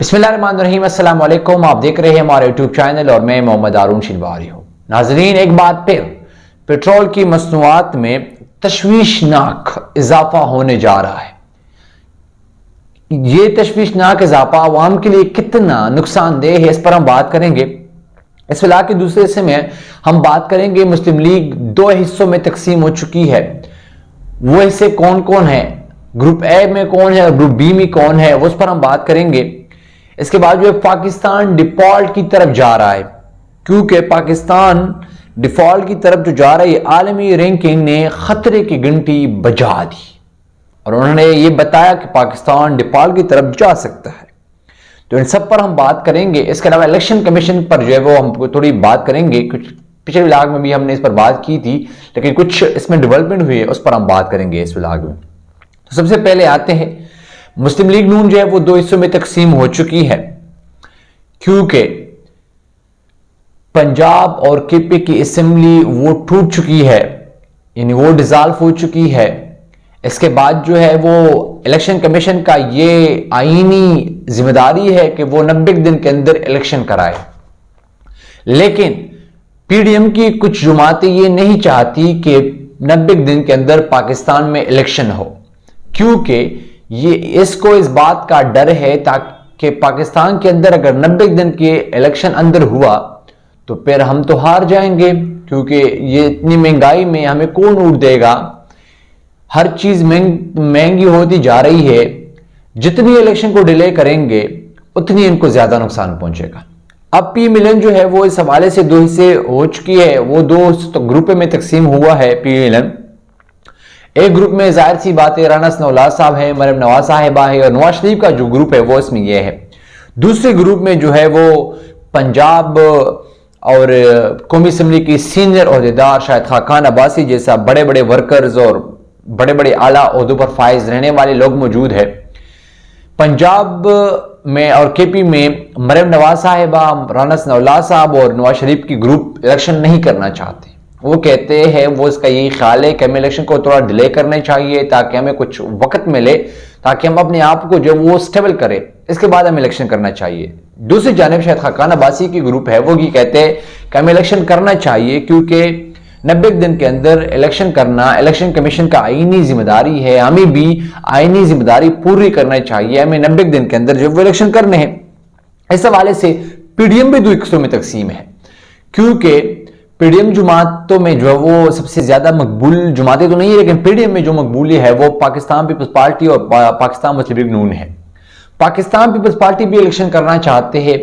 बिस्मिल्लाहिर्रहमानिर्रहीम, अस्सलाम वालेकुम। आप देख रहे हैं हमारे यूट्यूब चैनल और मैं मोहम्मद हारून शिलवारी हूँ। नाजरीन, एक बात फिर, पेट्रोल की मसनूआत में तशवीशनाक इजाफा होने जा रहा है। ये तशवीशनाक इजाफा आवाम के लिए कितना नुकसानदेह है, इस पर हम बात करेंगे। इस फिलहाल के दूसरे हिस्से में हम बात करेंगे मुस्लिम लीग दो हिस्सों में तकसीम हो चुकी है। वो हिस्से कौन कौन है, ग्रुप ए में कौन है और ग्रुप बी में कौन है, उस पर हम बात करेंगे। इसके बाद जो है पाकिस्तान डिफॉल्ट की तरफ जा रहा है, क्योंकि पाकिस्तान डिफॉल्ट की तरफ जो जा रहा है, आलमी रैंकिंग ने खतरे की घंटी बजा दी और उन्होंने ये बताया कि पाकिस्तान डिफॉल्ट की तरफ जा सकता है। तो इन सब पर हम बात करेंगे। इसके अलावा इलेक्शन कमीशन पर जो है वो हम थोड़ी बात करेंगे। कुछ पिछले व्लॉग में भी हमने इस पर बात की थी, लेकिन कुछ इसमें डेवलपमेंट हुई है, उस पर हम बात करेंगे इस व्लॉग में। तो सबसे पहले आते हैं, मुस्लिम लीग नून जो है वो दो हिस्सों में तकसीम हो चुकी है, क्योंकि पंजाब और केपी की असेंबली वो टूट चुकी है, यानी वो डिसॉल्व हो चुकी है। इसके बाद जो है वो इलेक्शन कमीशन का ये आईनी जिम्मेदारी है कि वो 90 दिन के अंदर इलेक्शन कराए। लेकिन पीडीएम की कुछ जमातें ये नहीं चाहती कि 90 दिन के अंदर पाकिस्तान में इलेक्शन हो, क्योंकि ये इसको इस बात का डर है ताकि पाकिस्तान के अंदर अगर 90 दिन के इलेक्शन अंदर हुआ तो फिर हम तो हार जाएंगे, क्योंकि ये इतनी महंगाई में हमें कौन वोट देगा। हर चीज महंगी होती जा रही है। जितनी इलेक्शन को डिले करेंगे उतनी इनको ज्यादा नुकसान पहुंचेगा। अब पी मिलन जो है वो इस हवाले से दो हिस्से हो चुकी है, वो दो तो ग्रुप में तकसीम हुआ है पी मिलन। एक ग्रुप में जाहिर सी बात है राना सनाउल्लाह साहब है, मरियम नवाज साहिबा है और नवाज शरीफ का जो ग्रुप है वो इसमें यह है। दूसरे ग्रुप में जो है वो पंजाब और कौमी असम्बली की सीनियर ओहदेदार शायद खाकान अब्बासी जैसा बड़े बड़े वर्कर्स और बड़े बड़े आला ओहदों पर फाइज रहने वाले लोग मौजूद है। पंजाब में और केपी में मरियम नवाज साहिबा, राना सनाउल्लाह साहब और नवाज शरीफ की ग्रुप इलेक्शन नहीं करना चाहते। वो कहते हैं, वो इसका यही ख्याल है कि हमें इलेक्शन को थोड़ा डिले करने चाहिए ताकि हमें कुछ वक्त मिले, ताकि हम अपने आप को जो वो स्टेबल करें, इसके बाद हमें इलेक्शन करना चाहिए। दूसरी जानिब शायद खाकान अब्बासी की ग्रुप है, वो ये कहते हैं कि हमें इलेक्शन करना चाहिए, क्योंकि 90 दिन के अंदर इलेक्शन करना इलेक्शन कमीशन का आईनी जिम्मेदारी है। हमें भी आईनी जिम्मेदारी पूरी करना चाहिए, हमें 90 दिन के अंदर जो वो इलेक्शन करने हैं। इस हवाले से पीडीएम भी दो हिस्सों में तकसीम है, क्योंकि पीडीएम जमातों में जो है वो सबसे ज्यादा मकबूल जमातें तो नहीं है, लेकिन पीडीएम में जो मकबूली है वो पाकिस्तान पीपल्स पार्टी और पाकिस्तान मुस्लिम लीग नून है। पाकिस्तान पीपल्स पार्टी भी इलेक्शन करना चाहते हैं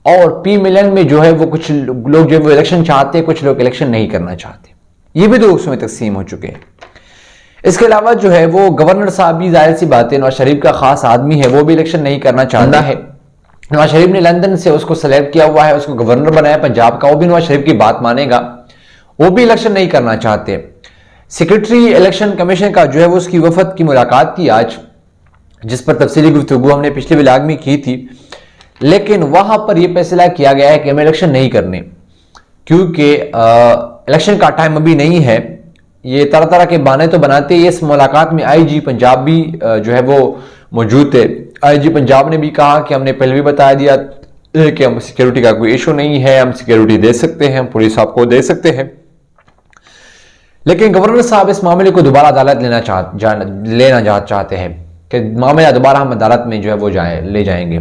और पी मिलन में जो है वो कुछ लोग जो है वो इलेक्शन चाहते हैं, कुछ लोग इलेक्शन नहीं करना चाहते। ये भी दो हिस्सों में तकसीम हो चुके हैं। इसके अलावा जो है वो गवर्नर साहब भी जाहिर सी बात है नवाज शरीफ का खास आदमी है, वो भी इलेक्शन नहीं करना चाहता है। नवाज शरीफ ने लंदन से उसको सेलेक्ट किया हुआ है, उसको गवर्नर बनाया पंजाब का, वो भी नवाज शरीफ की बात मानेगा, वो भी इलेक्शन नहीं करना चाहते। सेक्रेटरी इलेक्शन कमीशन का जो है वो उसकी वफद की मुलाकात थी आज, जिस पर तफसीली गुफ्तगू हमने पिछले व्लॉग में की थी, लेकिन वहां पर यह फैसला किया गया है कि हमें इलेक्शन नहीं करने, क्योंकि इलेक्शन का टाइम अभी नहीं है। ये तरह तरह के बहाने तो बनाते हैं। इस मुलाकात में आईजी पंजाब भी जो है वो मौजूद थे। आईजी पंजाब ने भी कहा कि हमने पहले भी बता दिया कि हम सिक्योरिटी का कोई इशू नहीं है, हम सिक्योरिटी दे सकते हैं, हम पुलिस आपको दे सकते हैं। लेकिन गवर्नर साहब इस मामले को दोबारा अदालत लेना चाहते हैं कि मामला दोबारा हम अदालत में जो है वो ले जाएंगे।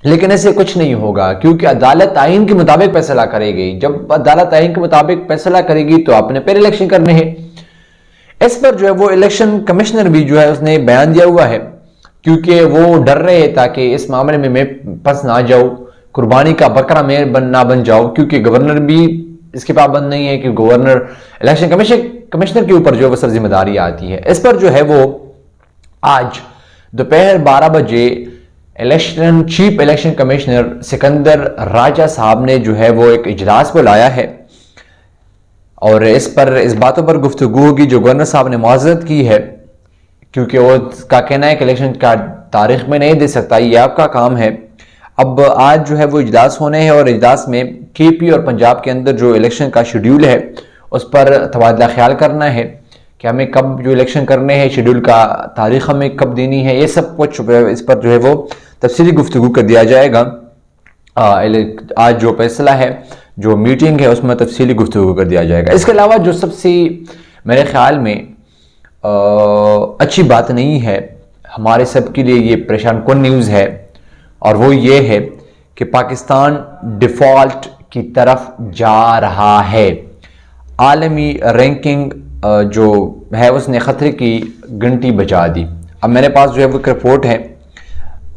लेकिन ऐसे कुछ नहीं होगा, क्योंकि अदालत आइन के मुताबिक फैसला करेगी। जब अदालत आइन के मुताबिक फैसला करेगी तो आपने फिर इलेक्शन करने हैं। इस पर जो है वो इलेक्शन कमिश्नर भी जो है उसने बयान दिया हुआ है, क्योंकि वो डर रहे हैं ताकि इस मामले में मैं फंस ना जाऊं, कुर्बानी का बकरा मैं ना बन जाऊं, क्योंकि गवर्नर भी इसके पाबंद नहीं है कि गवर्नर इलेक्शन कमिश्नर के ऊपर जो है वो सर जिम्मेदारी आती है। इस पर जो है वो आज दोपहर 12 बजे चीफ इलेक्शन कमिश्नर सिकंदर राजा साहब ने जो है वो एक इजलास बुलाया है और इस बातों पर गुफ्तगू होगी जो गवर्नर साहब ने मुआज़रत की है, क्योंकि वो का कहना है कि इलेक्शन का तारीख में नहीं दे सकता, ये आपका काम है। अब आज जो है वो इजलास होने हैं और इजलास में केपी और पंजाब के अंदर जो इलेक्शन का शेड्यूल है उस पर तबादला ख्याल करना है कि हमें कब जो इलेक्शन करने हैं, शेड्यूल का तारीख हमें कब देनी है, ये सब कुछ इस पर जो है वो तफसीली गुफ्तगू कर दिया जाएगा। आज जो फैसला है, जो मीटिंग है, उसमें तफसीली गुफ्तगू कर दिया जाएगा। इसके अलावा जो सबसे मेरे ख्याल में अच्छी बात नहीं है, हमारे सब के लिए ये परेशान कुन न्यूज़ है, और वो ये है कि पाकिस्तान डिफ़ॉल्ट की तरफ जा रहा है। आलमी रैंकिंग जो है उसने ख़तरे की घंटी बजा दी। अब मेरे पास जो है वो एक रिपोर्ट है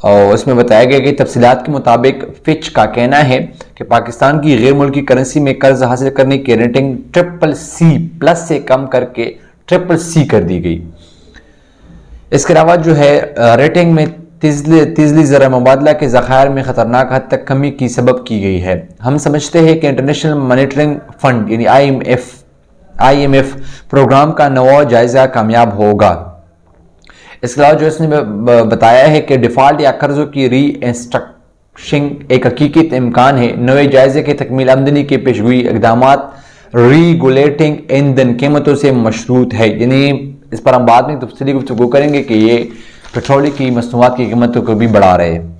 और उसमें बताया गया कि तफसीलात के मुताबिक फिच का कहना है कि पाकिस्तान की गैर मुल्की करेंसी में कर्ज हासिल करने की रेटिंग CCC+ से कम करके CCC कर दी गई। इसके अलावा जो है रेटिंग में तिजली ज़रा मुबादला के ज़खायर में ख़तरनाक हद तक कमी की सबब की गई है। हम समझते हैं कि इंटरनेशनल मॉनेटरी फंड यानी IMF प्रोग्राम का नवा जायज़ा कामयाब होगा। इसके अलावा जो इसने बताया है कि डिफ़ॉल्ट या कर्ज़ों की रीइंस्ट्रक्शन एक हकीकत इम्कान है। नए जायज़े की तकमील आमदनी के पेशगोई इक़दामात रेगुलेटिंग ईंधन कीमतों से मशरूत है। यानी इस पर हम बाद में तफसीली गुफ्तगू करेंगे कि ये पेट्रोल की मसनूआत की कीमतों को भी बढ़ा रहे हैं।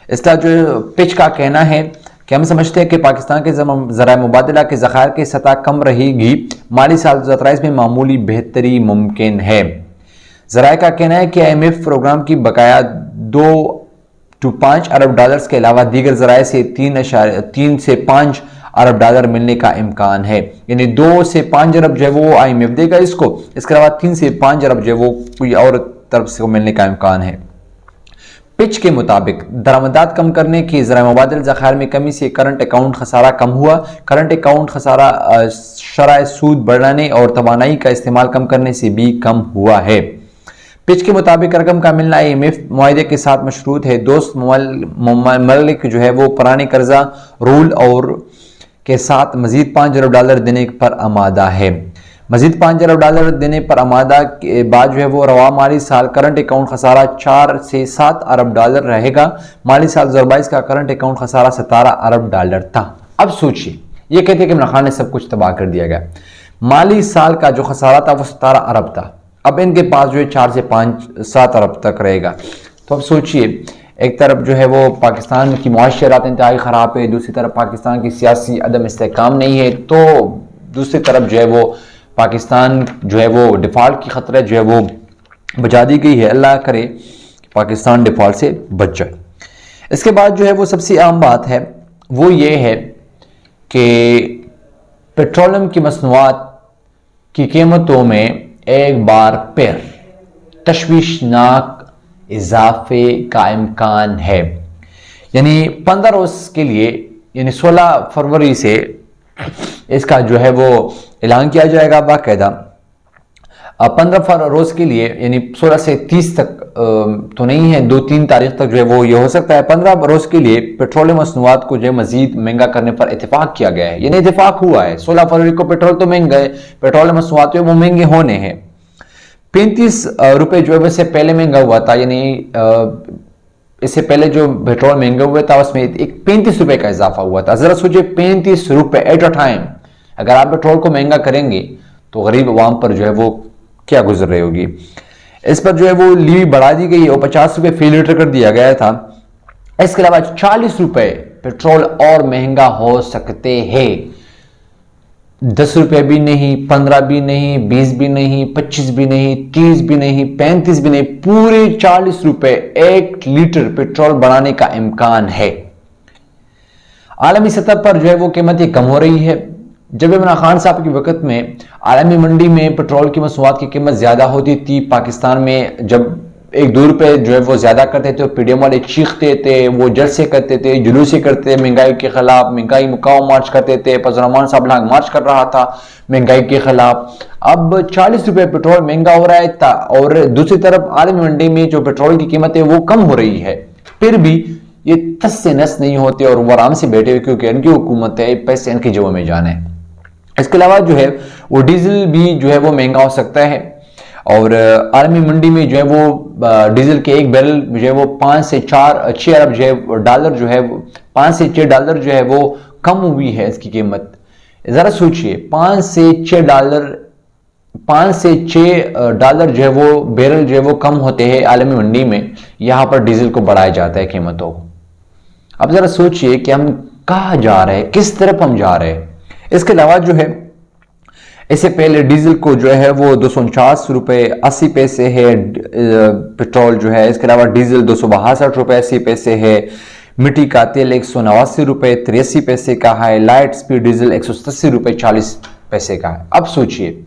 इसका जो पिच का कहना है कि हम समझते हैं कि पाकिस्तान के ज़राए मुबादला के ज़खायर की सतह कम रहेगी। माली साल 2023 में मामूली बेहतरी मुमकिन है। ज़राए का कहना है कि IMF प्रोग्राम की बकाया 2 to 5 अरब डॉलर्स के अलावा दीगर ज़राए से 3 से 5 अरब डॉलर मिलने का इम्कान है। यानी 2 से 5 अरब जो है वो IMF देगा इसको, इसके अलावा 3 से 5 अरब जो है वो कोई और तरफ से मिलने का इम्कान है। पिच के मुताबिक दरामदात कम करने की ज़राए मुबादला ज़खायर में कमी से करंट अकाउंट खसारा कम हुआ। करंट अकाउंट खसारा शरह सूद बढ़ाने और तवानाई का इस्तेमाल कम करने से भी कम हुआ है। पिच के मुताबिक रकम का मिलना IMF मुआहदे के साथ मशरूत है। दोस्त ममालिक जो है वो पुराने कर्जा रूल और के साथ मजीद 5 अरब डॉलर देने पर आमादा है। मजीद 5 अरब डॉलर देने पर आमादा के बाद जो है वो रवा माली साल करंट अकाउंट खसारा 4 से 7 अरब डॉलर रहेगा। माली साल 2022 का करंट अकाउंट खसारा 17 अरब डॉलर था। अब सोचिए, ये कहते हैं कि इमरान खान ने सब कुछ तबाह कर दिया गया। माली साल का जो खसारा था वो 17 अरब था, अब इनके पास जो है 4 से 7 अरब तक रहेगा। तो अब सोचिए, एक तरफ जो है वो पाकिस्तान की मुआशरात इंतहाई ख़राब है, दूसरी तरफ पाकिस्तान की सियासी अदम इस्तेहकाम नहीं है, तो दूसरी तरफ जो है वो पाकिस्तान जो है वो डिफ़ॉल्ट की ख़तरा जो है वो बचा दी गई है। अल्लाह करे कि पाकिस्तान डिफ़ॉल्ट से बच जाए। इसके बाद जो है वो सबसे आम बात है वो ये है कि पेट्रोलियम की मसनूआत की कीमतों में एक बार फिर तशवीशनाक इजाफे का इम्कान है। यानी 15 रोज़ के लिए, यानी 16 फरवरी से इसका जो है वो ऐलान किया जाएगा बाकायदा। 15 रोज़ के लिए, यानी 16 से 30 तक तो नहीं है, 2-3 तारीख तक जो है वो ये हो सकता है। 15 रोज़ के लिए पेट्रोलियम मसनूआत को जो है मजीद महंगा करने पर इतफाक किया गया है। यानी इतफाक हुआ है, 16 फरवरी को पेट्रोल तो महंगा है, पेट्रोलियम मसनूआत वो महंगे होने हैं। 35 रुपये जो है वैसे पहले महंगा हुआ था, यानी इससे पहले जो पेट्रोल महंगा हुआ था उसमें एक 35 रुपये का इजाफा हुआ था। जरा सोचिए, 35 रुपये एट अ टाइम अगर आप पेट्रोल को महंगा करेंगे तो गरीब अवाम पर जो है वो क्या गुजर रही होगी। इस पर जो है वो लीवी बढ़ा दी गई है और 50 रुपये फी लीटर कर दिया गया था। इसके अलावा 40 रुपये पेट्रोल और महंगा हो सकते हैं। 10 रुपये भी नहीं, 15 भी नहीं, 20 भी नहीं, 25 भी नहीं, 30 भी नहीं, 35 भी नहीं, पूरे 40 रुपये 1 लीटर पेट्रोल बढ़ाने का इम्कान है। आलमी सतह पर जो है वो कीमतें कम हो रही है। जब इमरान खान साहब के वक्त में आलमी मंडी में पेट्रोल की मसनूआत की कीमत ज़्यादा होती थी, पाकिस्तान में जब 1-2 रुपये जो है वो ज़्यादा करते थे, PDM वाले चीखते थे, वो जलसे करते थे, जुलूसे करते थे महंगाई के खिलाफ, महंगाई मुकाव मार्च करते थे। रहमान साहब लॉन्ग मार्च कर रहा था महंगाई के खिलाफ। अब 40 रुपये पेट्रोल महंगा हो रहा है और दूसरी तरफ आलमी मंडी में जो पेट्रोल की कीमत है वो कम हो रही है, फिर भी ये तस से नस नहीं होते और वो आराम से बैठे हुए, क्योंकि इनकी हुकूमत है, पैसे इनकी जेबों में जाने। इसके अलावा जो है वो डीजल भी जो है वो महंगा हो सकता है और आलमी मंडी में जो है वो डीजल के एक बैरल जो है वो 5 से 6 अरब जो है डॉलर जो है 5 से 6 डॉलर जो है वो कम हुई है इसकी कीमत। ज़रा सोचिए, 5 से 6 डॉलर 5 से 6 डॉलर जो है वो बैरल जो है वो कम होते हैं आलमी मंडी में, यहां पर डीजल को बढ़ाया जाता है कीमतों को। अब जरा सोचिए कि हम कहां जा रहे हैं, किस तरफ हम जा रहे हैं। इसके अलावा जो है इससे पहले डीजल को जो है वो 249 रुपये 80 पैसे है पेट्रोल जो है। इसके अलावा डीजल 262 रुपये 80 पैसे है। मिट्टी का तेल 189 रुपये 83 पैसे का है। लाइट स्पीड डीजल 187 रुपये 40 पैसे का है। अब सोचिए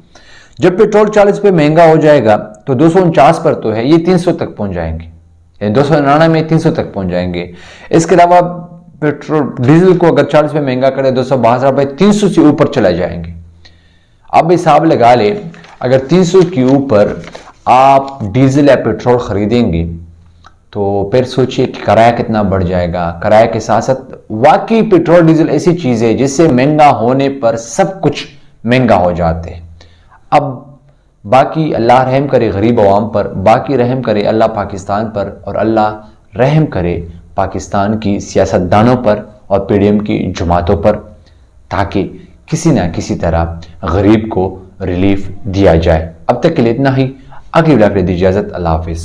जब पेट्रोल 40 पे महंगा हो जाएगा तो 249 पर तो है, ये 300 तक पहुंच जाएंगे, 299 में 300 तक पहुंच जाएंगे। इसके अलावा पेट्रोल डीजल को अगर 40 पे महंगा करे 262 रुपये 300 से ऊपर चला जाएंगे। अब हिसाब लगा ले, अगर 300 के ऊपर आप डीजल या पेट्रोल खरीदेंगे तो फिर सोचिए कि किराया कितना बढ़ जाएगा। किराए के साथ साथ वाकई पेट्रोल डीजल ऐसी चीज है जिससे महंगा होने पर सब कुछ महंगा हो जाते हैं। अब बाकी अल्लाह रहम करे गरीब अवाम पर, बाकी रहम करे अल्लाह पाकिस्तान पर, और अल्लाह रहम करे पाकिस्तान की सियासतदानों पर और पीडीएम की जमातों पर, ताकि किसी ना किसी तरह गरीब को रिलीफ दिया जाए। अब तक के लिए इतना ही। अगली वीडियो के लिए दीजिए इजाजत। अल्लाह हाफिज।